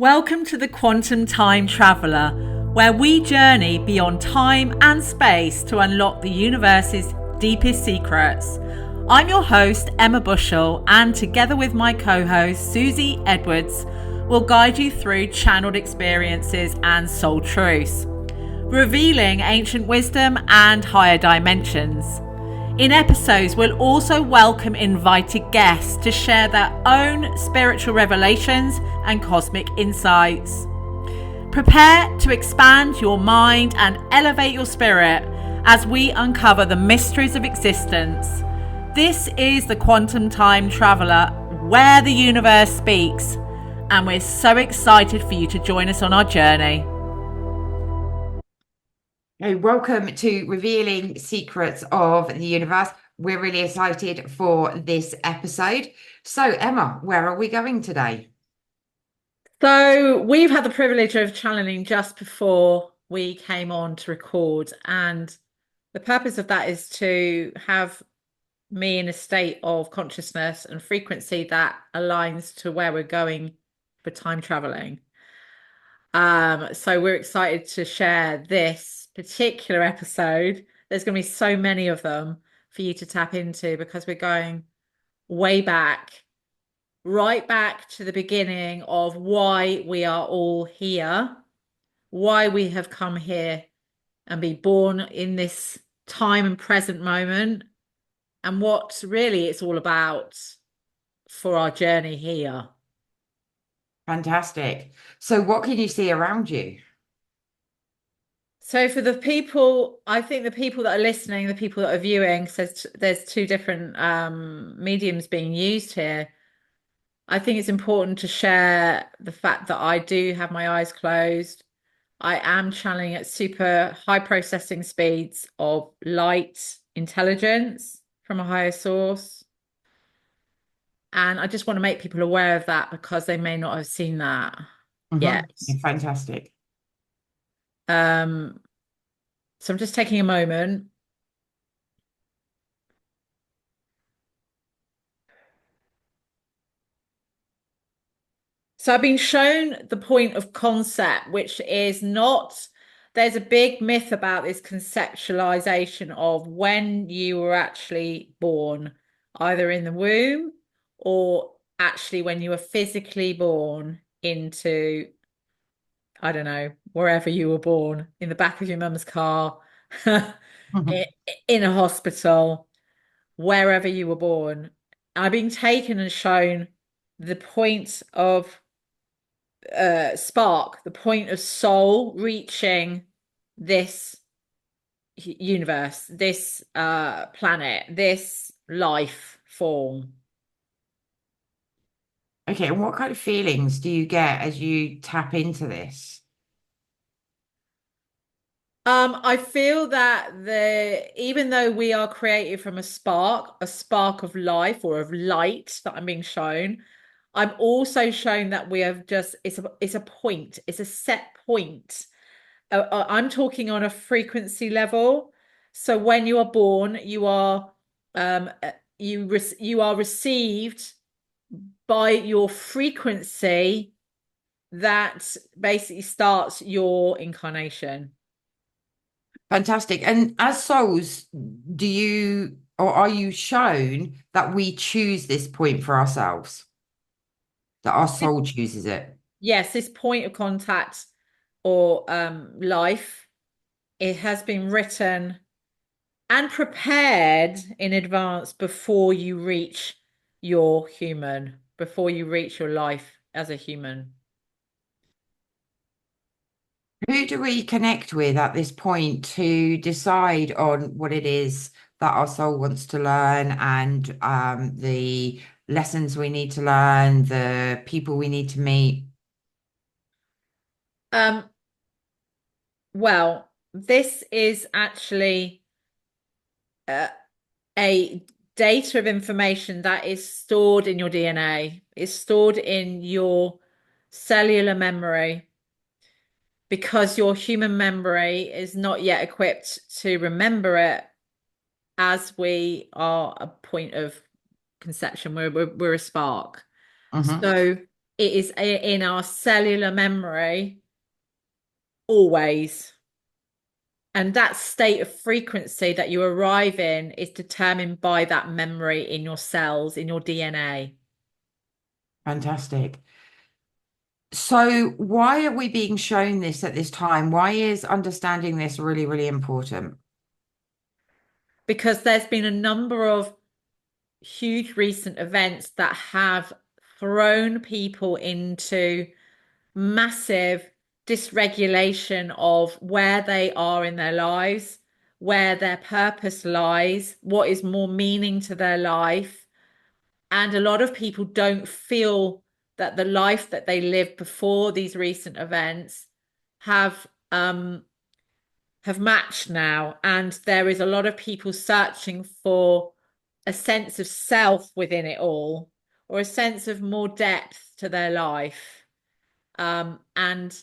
Welcome to the Quantum Time Traveller, where we journey beyond time and space to unlock the universe's deepest secrets. I'm your host, Emma Bushell, and together with my co-host, Suzi Edwards, we'll guide you through channeled experiences and soul truths, revealing ancient wisdom and higher dimensions. In episodes, we'll also welcome invited guests to share their own spiritual revelations and cosmic insights. Prepare to expand your mind and elevate your spirit as we uncover the mysteries of existence. This is the Quantum Time Traveller, where the universe speaks, and we're so excited for you to join us on our journey. Hey, welcome to Revealing Secrets of the Universe. We're really excited for this episode. So, Emma, where are we going today? So we've had the privilege of channeling just before we came on to record, and the purpose of that is to have me in a state of consciousness and frequency that aligns to where we're going for time traveling. So we're excited to share this particular episode. There's going to be so many of them for you to tap into because we're going way back, right back to the beginning of why we are all here, why we have come here and be born in this time and present moment, and what really it's all about for our journey here. Fantastic. So, what can you see around you? So for the people, I think the people that are listening, the people that are viewing, says there's two different mediums being used here. I think it's important to share the fact that I do have my eyes closed. I am channeling at super high processing speeds of light intelligence from a higher source. And I just want to make people aware of that because they may not have seen that yet. Fantastic. Um, so I'm just taking a moment. So I've been shown the point of concept, which is not, there's a big myth about this conceptualization of when you were actually born, either in the womb or actually when you were physically born into, I don't know, wherever you were born, in the back of your mum's car, in a hospital, wherever you were born. I've been taken and shown the point of spark, the point of soul reaching this universe, this planet, this life form. Okay, and what kind of feelings do you get as you tap into this? I feel that even though we are created from a spark of life or of light that I'm being shown, I'm also shown that we have just it's a point, it's a set point. I'm talking on a frequency level. So when you are born, you are you are received by your frequency that basically starts your incarnation. Fantastic. And as souls, do you or are you shown that we choose this point for ourselves? That our soul chooses it? Yes, this point of contact or life, it has been written and prepared in advance before you reach your human, before you reach your life as a human. Who do we connect with at this point to decide on what it is that our soul wants to learn and the lessons we need to learn, the people we need to meet? Um, well, this is actually uh, a data of information that is stored in your DNA, is stored in your cellular memory because your human memory is not yet equipped to remember it as we are a point of conception. We're a spark. Hmm. So it is in our cellular memory always. And that state of frequency that you arrive in is determined by that memory in your cells, in your DNA. Fantastic. So, why are we being shown this at this time? Why is understanding this really, really important? Because there's been a number of huge recent events that have thrown people into massive dysregulation of where they are in their lives, where their purpose lies, what is more meaning to their life. And a lot of people don't feel that the life that they lived before these recent events have um have matched now. And there is a lot of people searching for a sense of self within it all, or a sense of more depth to their life. And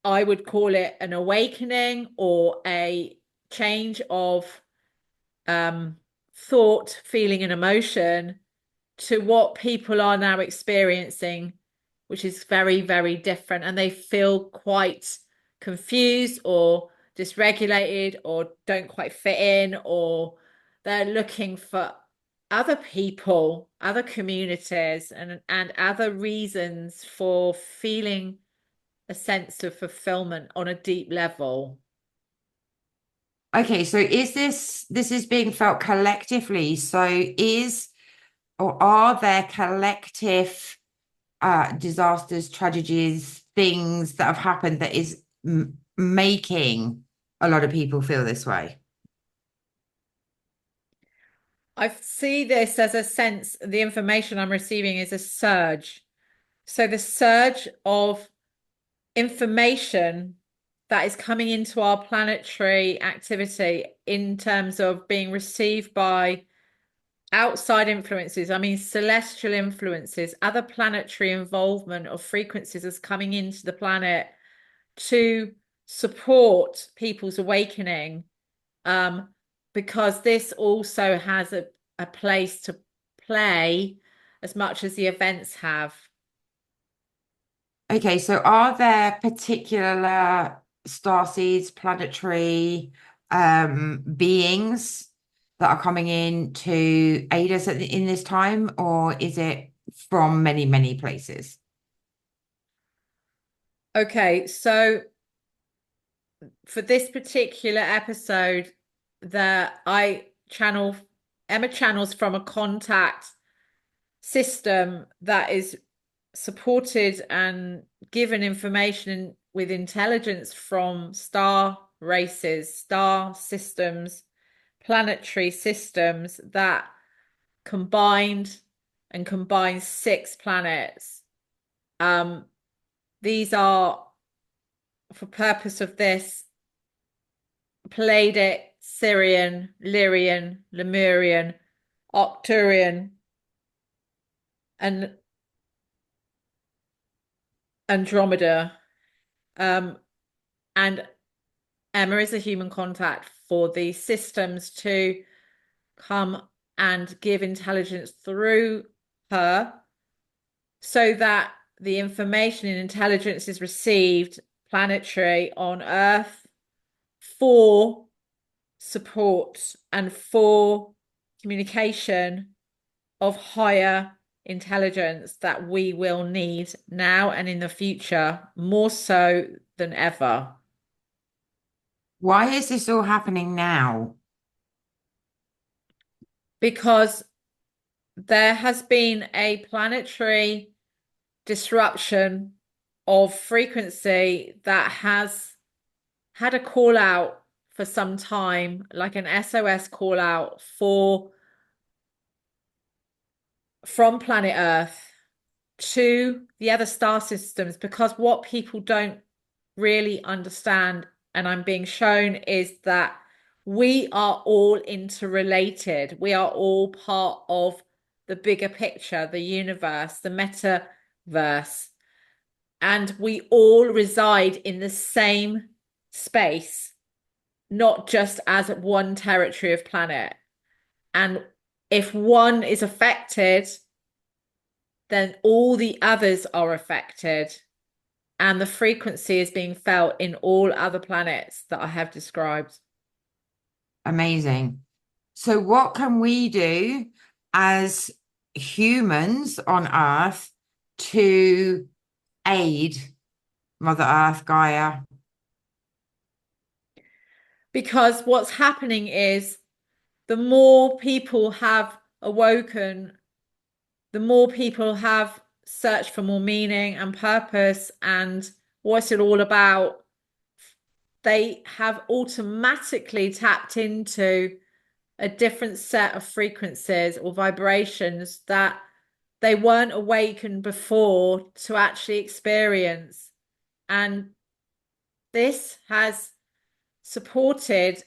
I would call it an awakening or a change of um, thought, feeling, and emotion to what people are now experiencing, which is very, very different. And they feel quite confused or dysregulated or don't quite fit in, or they're looking for other people, other communities, and other reasons for feeling a sense of fulfillment on a deep level. Okay, so this is being felt collectively? So is or are there collective disasters, tragedies, things that have happened that is making a lot of people feel this way? I see this as a sense, the information I'm receiving is a surge. So the surge of information that is coming into our planetary activity in terms of being received by outside influences, I mean celestial influences, other planetary involvement of frequencies is coming into the planet to support people's awakening. Um, because this also has a place to play as much as the events have. Okay, so are there particular star seeds, planetary beings that are coming in to aid us in this time, or is it from many, many places? Okay, so for this particular episode, that I channel Emma channels from a contact system that is supported and given information with intelligence from star races, star systems, planetary systems that combined and combines 6 planets. Um, these are, for purpose of this, Palladic, Syrian, Lyrian, Lemurian, Arcturian, and Andromeda. And Emma is a human contact for these systems to come and give intelligence through her so that the information and intelligence is received planetary on Earth for support and for communication of higher intelligence that we will need now and in the future more so than ever. Why is this all happening now? Because there has been a planetary disruption of frequency that has had a call out for some time, like an SOS call out for from planet Earth to the other star systems, because what people don't really understand, and I'm being shown, is that we are all interrelated. We are all part of the bigger picture, the universe, the metaverse, and we all reside in the same space, not just as one territory of planet. And if one is affected, then all the others are affected. And the frequency is being felt in all other planets that I have described. Amazing. So, what can we do as humans on Earth to aid Mother Earth, Gaia? Because what's happening is the more people have awoken, the more people have searched for more meaning and purpose and what's it all about, they have automatically tapped into a different set of frequencies or vibrations that they weren't awakened before to actually experience. And this has supported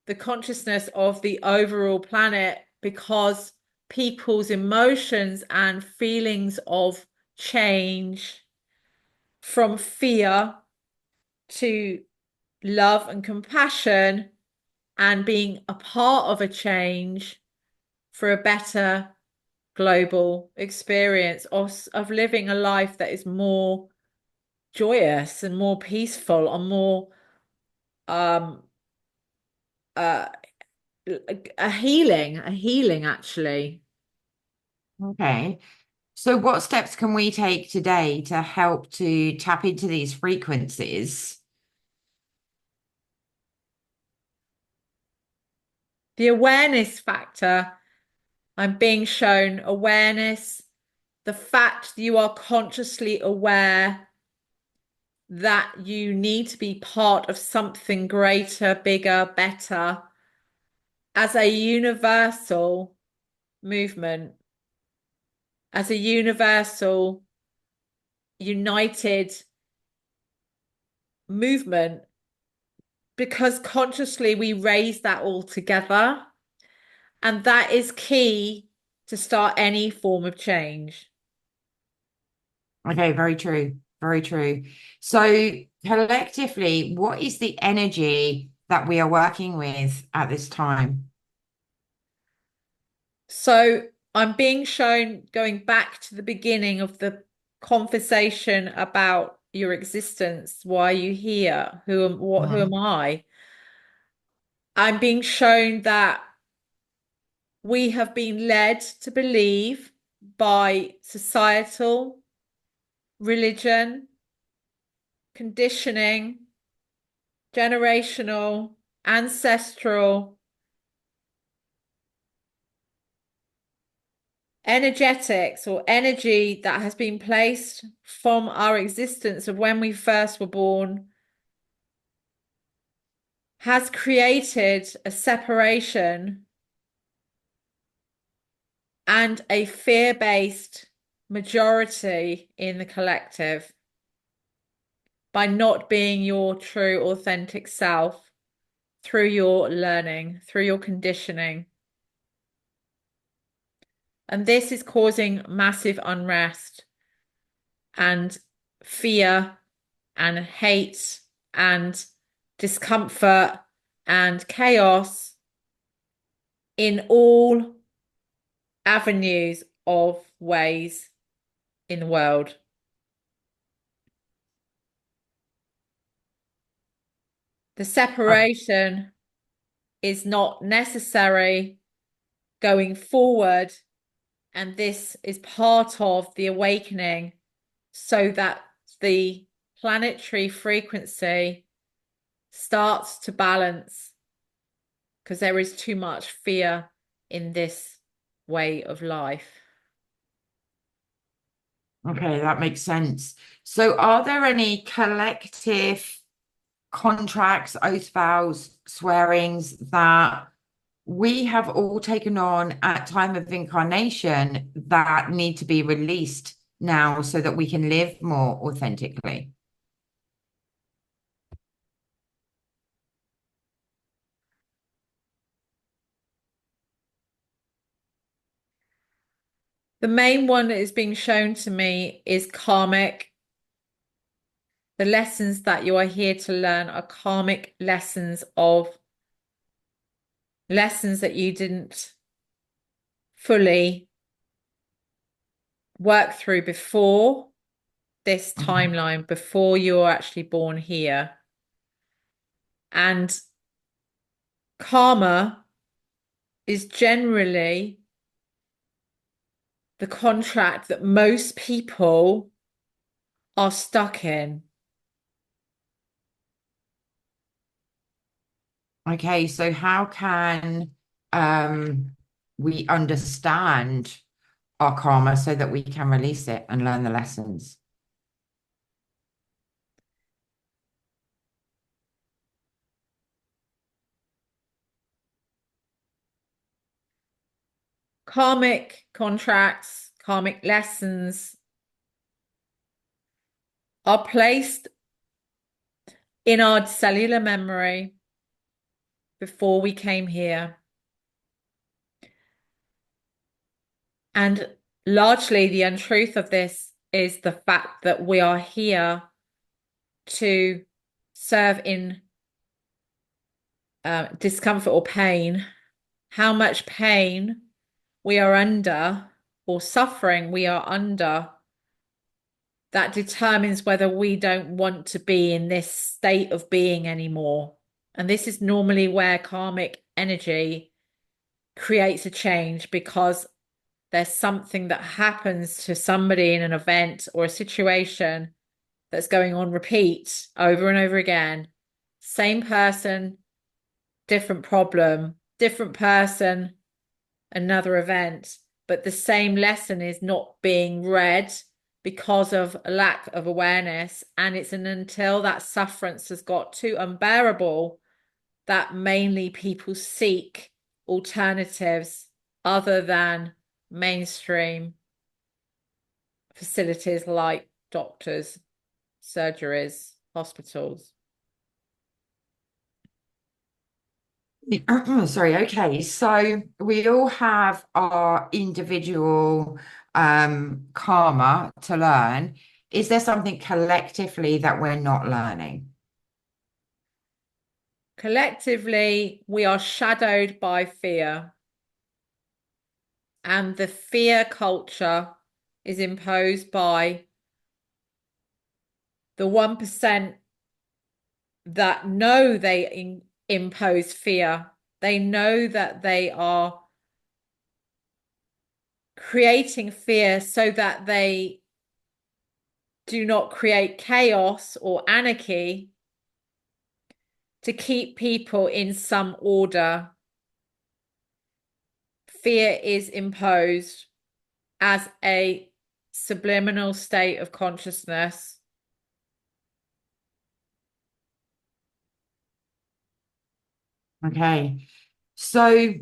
the consciousness of the overall planet because people's emotions and feelings of change from fear to love and compassion and being a part of a change for a better global experience of living a life that is more joyous and more peaceful and more um uh a healing actually. Okay. So, what steps can we take today to help to tap into these frequencies? The awareness factor, I'm being shown awareness, the fact you are consciously aware that you need to be part of something greater, bigger, better as a universal movement, as a universal, united movement, because consciously we raise that all together. And that is key to start any form of change. Okay, very true. Very true. So, collectively, what is the energy that we are working with at this time? So I'm being shown going back to the beginning of the conversation about your existence. Why are you here? Who am Mhm. I? I'm being shown that we have been led to believe by societal, religion, conditioning, generational, ancestral, energetics or energy that has been placed from our existence of when we first were born has created a separation and a fear-based majority in the collective by not being your true, authentic self through your learning, through your conditioning. And this is causing massive unrest and fear and hate and discomfort and chaos in all avenues of ways in the world. The separation is not necessary going forward, and this is part of the awakening so that the planetary frequency starts to balance because there is too much fear in this way of life. Okay, that makes sense. So, are there any collective contracts, oath vows, swearings that we have all taken on at time of incarnation that need to be released now so that we can live more authentically? The main one that is being shown to me is karmic. The lessons that you are here to learn are karmic lessons that you didn't fully work through before this timeline, before you're actually born here. And karma is generally the contract that most people are stuck in. Okay, so how can we understand our karma so that we can release it and learn the lessons? Karmic contracts, karmic lessons are placed in our cellular memory before we came here. And largely the untruth of this is the fact that we are here to serve in discomfort or pain. How much pain we are under or suffering we are under, that determines whether we don't want to be in this state of being anymore. And this is normally where karmic energy creates a change, because there's something that happens to somebody in an event or a situation that's going on repeat over and over again. Same person, different problem, different person, another event, but the same lesson is not being read because of a lack of awareness. And it's until that sufferance has got too unbearable that mainly people seek alternatives other than mainstream facilities like doctors, surgeries, hospitals. Sorry, okay. So we all have our individual karma to learn. Is there something collectively that we're not learning? Collectively, we are shadowed by fear, and the fear culture is imposed by the 1% that know they impose fear. They know that they are creating fear so that they do not create chaos or anarchy, to keep people in some order. Fear is imposed as a subliminal state of consciousness. Okay. So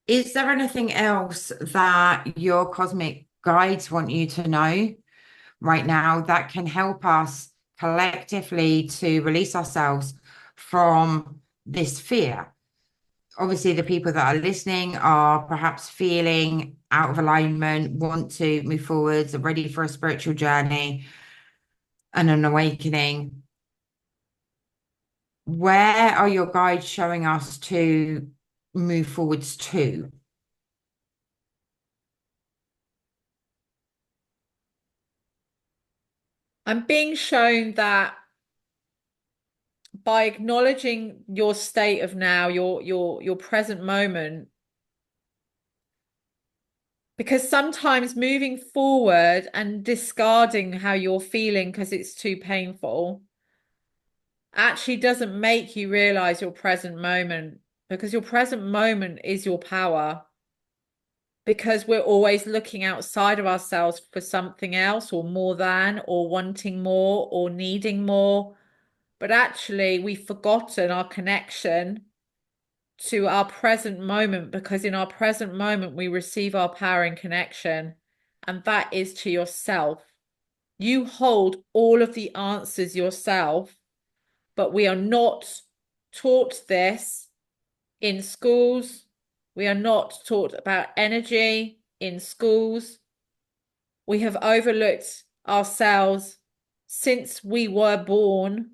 is there anything else that your cosmic guides want you to know right now that can help us collectively to release ourselves from this fear? Obviously, the people that are listening are perhaps feeling out of alignment, want to move forwards, are ready for a spiritual journey and an awakening. Where are your guides showing us to move forwards to? I'm being shown that by acknowledging your state of now, your present moment, because sometimes moving forward and discarding how you're feeling because it's too painful actually doesn't make you realize your present moment, because your present moment is your power. Because we're always looking outside of ourselves for something else or more than, or wanting more or needing more. But actually, we've forgotten our connection to our present moment, because in our present moment, we receive our power and connection, and that is to yourself. You hold all of the answers yourself, but we are not taught this in schools. We are not taught about energy in schools. We have overlooked ourselves since we were born,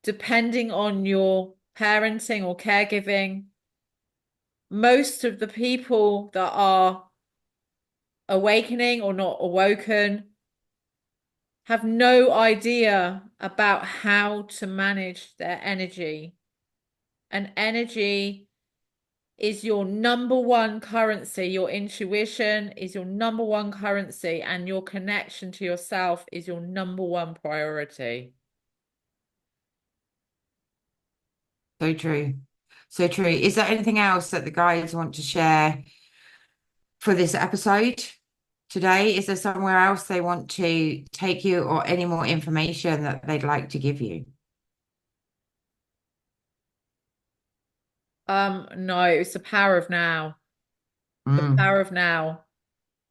depending on your parenting or caregiving. Most of the people that are awakening or not awoken have no idea about how to manage their energy. And energy is your number one currency. Your intuition is your number one currency, and your connection to yourself is your number one priority. So true. So true. Is there anything else that the guys want to share for this episode today? Is there somewhere else they want to take you or any more information that they'd like to give you? No, it's the power of now. The Mm, power of now,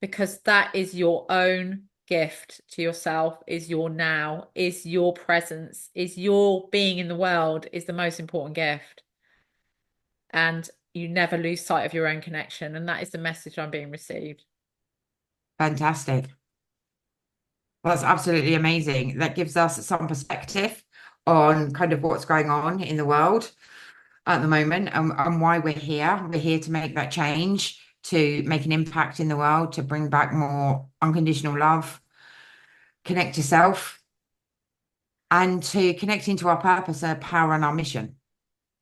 because that is your own gift to yourself, is your now, is your presence, is your being in the world, is the most important gift. And you never lose sight of your own connection. And that is the message I'm being received. fantastic. That's absolutely amazing. That gives us some perspective on kind of what's going on in the world at the moment and why we're here. We're here to make that change, to make an impact in the world, to bring back more unconditional love, connect to self, and to connect into our purpose, our power, and our mission.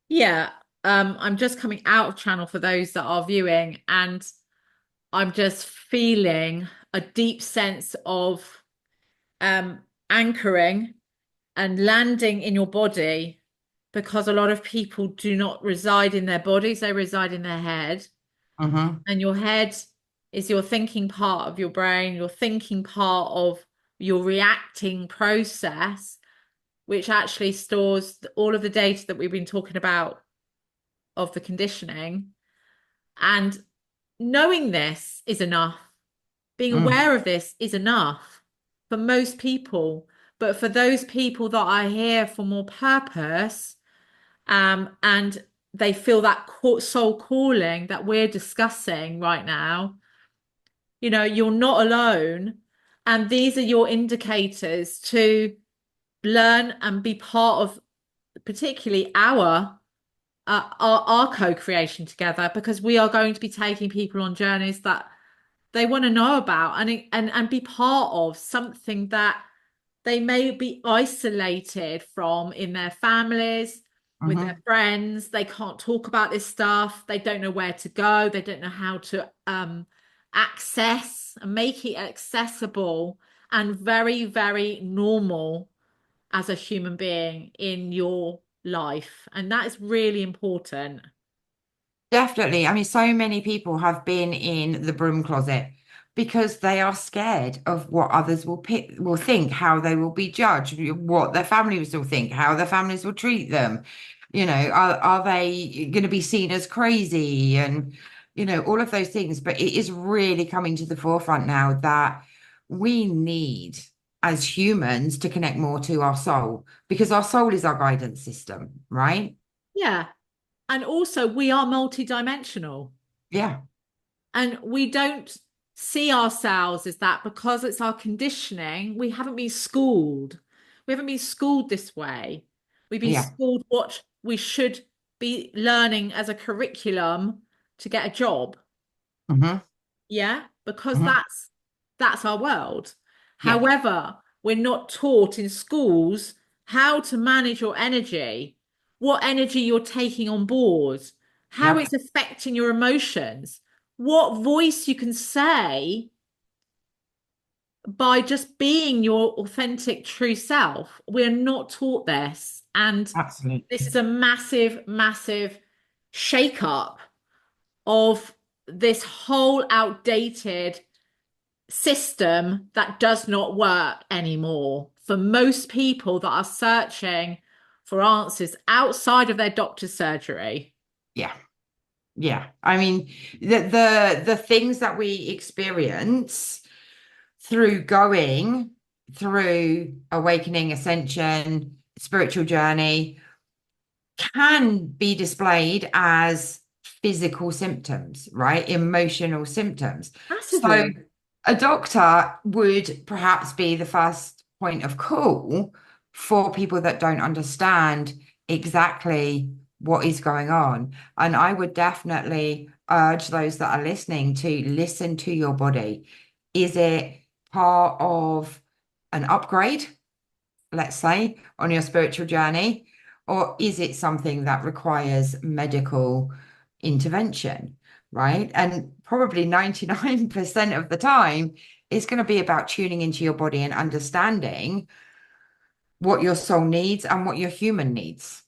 Yeah. I'm just coming out of channel for those that are viewing, and I'm just feeling a deep sense of um anchoring and landing in your body, because a lot of people do not reside in their bodies, they reside in their head. Hmm. And your head is your thinking part of your brain, your thinking part of your reacting process, which actually stores all of the data that we've been talking about of the conditioning. And knowing this is enough. Being Mm. aware of this is enough for most people. But for those people that are here for more purpose, and they feel that soul calling that we're discussing right now, you're not alone. And these are your indicators to learn and be part of, particularly our co-creation together, because we are going to be taking people on journeys that they want to know about, and be part of something that they may be isolated from in their families, with their Hmm. friends. They can't talk about this stuff. They don't know where to go. They don't know how to access and make it accessible and very, very normal as a human being in your life. And that is really important. Definitely. I mean, so many people have been in the broom closet because they are scared of what others will think, how they will be judged, what their families will think, how their families will treat them. Are they going to be seen as crazy and, all of those things. But it is really coming to the forefront now that we need, as humans, to connect more to our soul because our soul is our guidance system, right? Yeah. And also, we are multidimensional. Yeah. And we don't see ourselves as that because it's our conditioning. We haven't been schooled. We haven't been schooled this way. We've been Yeah. schooled what we should be learning as a curriculum to get a job. Hmm. Yeah, because Hmm. that's our world. Yeah. However, we're not taught in schools how to manage your energy, what energy you're taking on board, how Yep. it's affecting your emotions, what voice you can say by just being your authentic true self. We're not taught this. And this Absolutely. is a massive, massive shake up of this whole outdated system that does not work anymore for most people that are searching for answers outside of their doctor's surgery. Yeah. Yeah. I mean, the things that we experience through going through awakening, ascension, spiritual journey can be displayed as physical symptoms, right? Emotional symptoms. So Massively. a doctor would perhaps be the first point of call for people that don't understand exactly what is going on. And I would definitely urge those that are listening to listen to your body. Is it part of an upgrade, let's say, on your spiritual journey? Or is it something that requires medical intervention, right? And probably 99% of the time, it's going to be about tuning into your body and understanding what your soul needs and what your human needs.